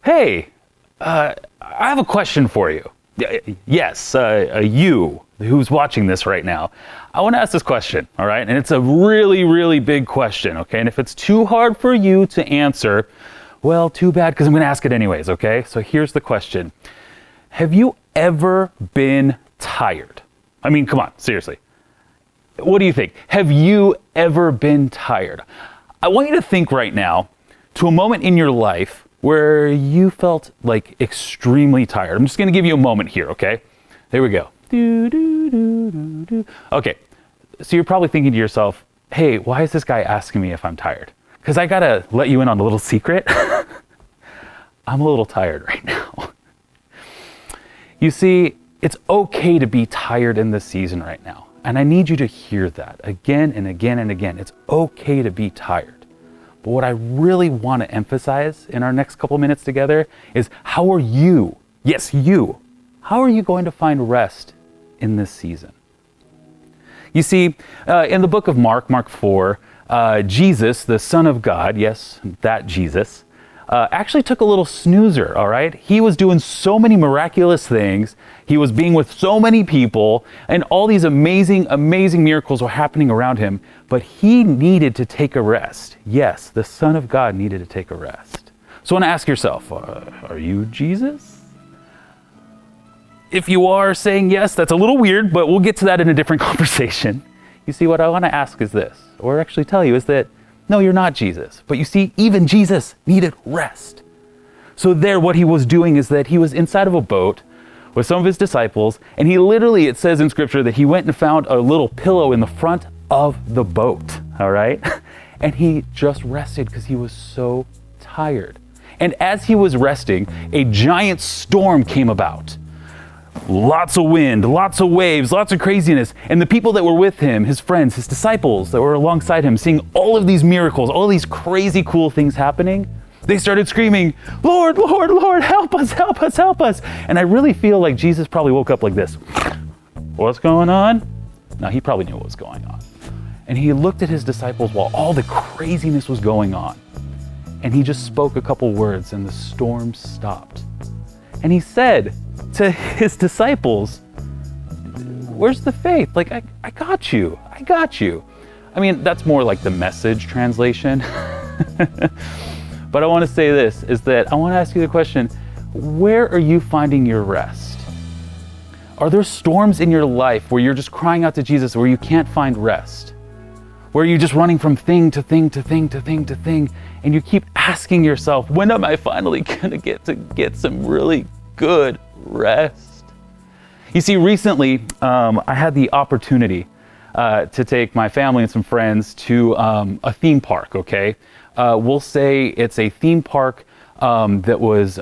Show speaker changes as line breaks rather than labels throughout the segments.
Hey, I have a question for you. Yes, you who's watching this right now. I want to ask this question, all right? And it's a really, really big question, okay? And if it's too hard for you to answer, well, too bad, because I'm going to ask it anyways, okay? So here's the question. Have you ever been tired? I mean, come on, seriously. What do you think? Have you ever been tired? I want you to think right now to a moment in your life where you felt like extremely tired. I'm just going to give you a moment here, okay? There we go. Okay, so you're probably thinking to yourself, hey, why is this guy asking me if I'm tired? Because I got to let you in on a little secret. I'm a little tired right now. You see, it's okay to be tired in this season right now. And I need you to hear that again and again and again. It's okay to be tired. But what I really want to emphasize in our next couple minutes together is how are you, yes, you, how are you going to find rest in this season? You see, in the book of Mark 4, Jesus, the Son of God, yes, that Jesus, actually took a little snoozer, all right? He was doing so many miraculous things. He was being with so many people, and all these amazing, amazing miracles were happening around him, but he needed to take a rest. Yes, the Son of God needed to take a rest. So I want to ask yourself, are you Jesus? If you are saying yes, that's a little weird, but we'll get to that in a different conversation. You see, what I want to ask is this, or actually tell you, is that no, you're not Jesus. But you see, even Jesus needed rest. So there, what he was doing is that he was inside of a boat with some of his disciples, and he literally, it says in scripture that he went and found a little pillow in the front of the boat, all right? And he just rested because he was so tired. And as he was resting, a giant storm came about. Lots of wind, lots of waves, lots of craziness. And the people that were with him, his friends, his disciples that were alongside him, seeing all of these miracles, all these crazy cool things happening, they started screaming, Lord, Lord, Lord, help us, help us, help us. And I really feel like Jesus probably woke up like this. What's going on? No, he probably knew what was going on. And he looked at his disciples while all the craziness was going on. And he just spoke a couple words and the storm stopped. And he said to his disciples, where's the faith? Like, I got you. I got you. I mean, that's more like the Message translation. But I want to say this, is that I want to ask you the question, where are you finding your rest? Are there storms in your life where you're just crying out to Jesus, where you can't find rest? Where you're just running from thing to thing to thing to thing to thing, and you keep asking yourself, when am I finally going to get some really good rest? You see, recently I had the opportunity to take my family and some friends to a theme park, okay? We'll say it's a theme park that was,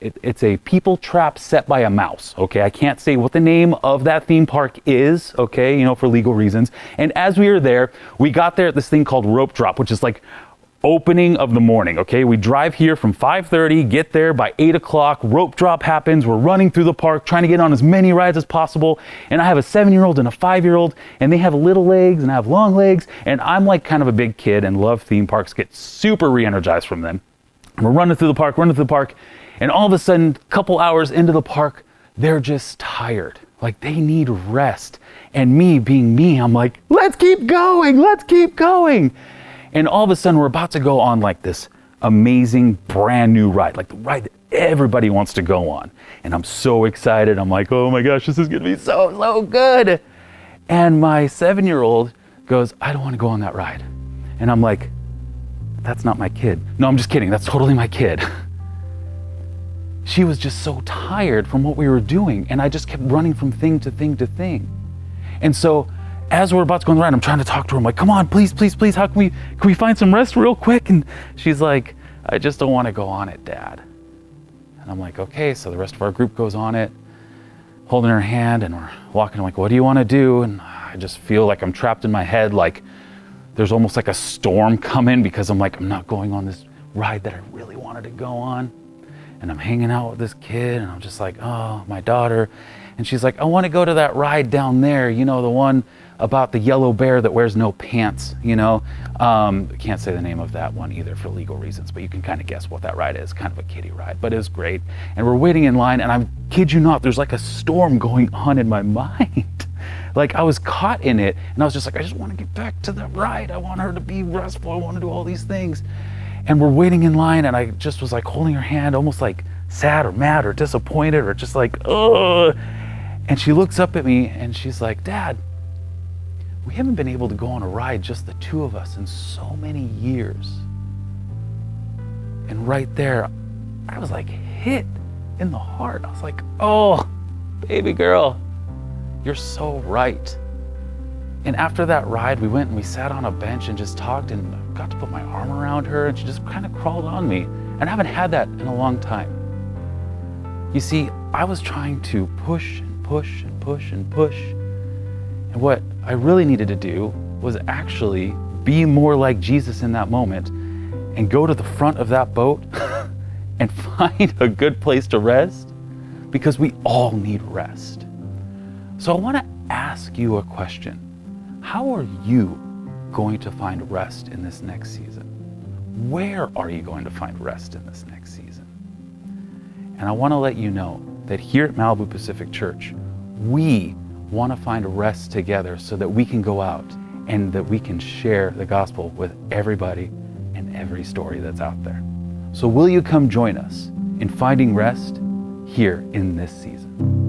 it's a people trap set by a mouse, okay? I can't say what the name of that theme park is, okay, you know, for legal reasons. And as we were there, we got there at this thing called Rope Drop, which is like opening of the morning, okay? We drive here from 5:30, get there by 8 o'clock, Rope Drop happens, we're running through the park, trying to get on as many rides as possible, and I have a 7-year-old and a 5-year-old, and they have little legs and I have long legs, and I'm like kind of a big kid and love theme parks, get super re-energized from them. And we're running through the park, and all of a sudden, a couple hours into the park, they're just tired. Like, they need rest. And me being me, I'm like, let's keep going, let's keep going. And all of a sudden, we're about to go on like this amazing brand new ride, like the ride that everybody wants to go on. And I'm so excited. I'm like, oh my gosh, this is gonna be so good. And my 7-year-old goes, I don't want to go on that ride. And I'm like, that's not my kid. No, I'm just kidding. That's totally my kid. She was just so tired from what we were doing. And I just kept running from thing to thing to thing. And so as we're about to go on the ride, I'm trying to talk to her. I'm like, come on, please, please, please. How can we find some rest real quick? And she's like, I just don't want to go on it, Dad. And I'm like, okay. So the rest of our group goes on it, holding her hand, and we're walking. I'm like, what do you want to do? And I just feel like I'm trapped in my head. Like there's almost like a storm coming because I'm like, I'm not going on this ride that I really wanted to go on. And I'm hanging out with this kid, and I'm just like, oh, my daughter. And she's like, I want to go to that ride down there, you know, the one about the yellow bear that wears no pants, Can't say the name of that one either for legal reasons, but you can kind of guess what that ride is. Kind of a kiddie ride, but it was great. And we're waiting in line, and I kid you not, there's like a storm going on in my mind. Like I was caught in it, and I was just like, I just want to get back to that ride. I want her to be restful. I want to do all these things. And we're waiting in line, and I just was like holding her hand, almost like sad or mad or disappointed or just like, ugh. And she looks up at me and she's like, Dad, we haven't been able to go on a ride, just the two of us, in so many years. And right there, I was like hit in the heart. I was like, oh, baby girl, you're so right. And after that ride, we went and we sat on a bench and just talked, and I got to put my arm around her, and she just kind of crawled on me. And I haven't had that in a long time. You see, I was trying to push and push and push and push. And what I really needed to do was actually be more like Jesus in that moment and go to the front of that boat and find a good place to rest, because we all need rest. So I want to ask you a question. How are you going to find rest in this next season? Where are you going to find rest in this next season? And I want to let you know that here at Malibu Pacific Church, we want to find rest together so that we can go out and that we can share the gospel with everybody and every story that's out there. So will you come join us in finding rest here in this season?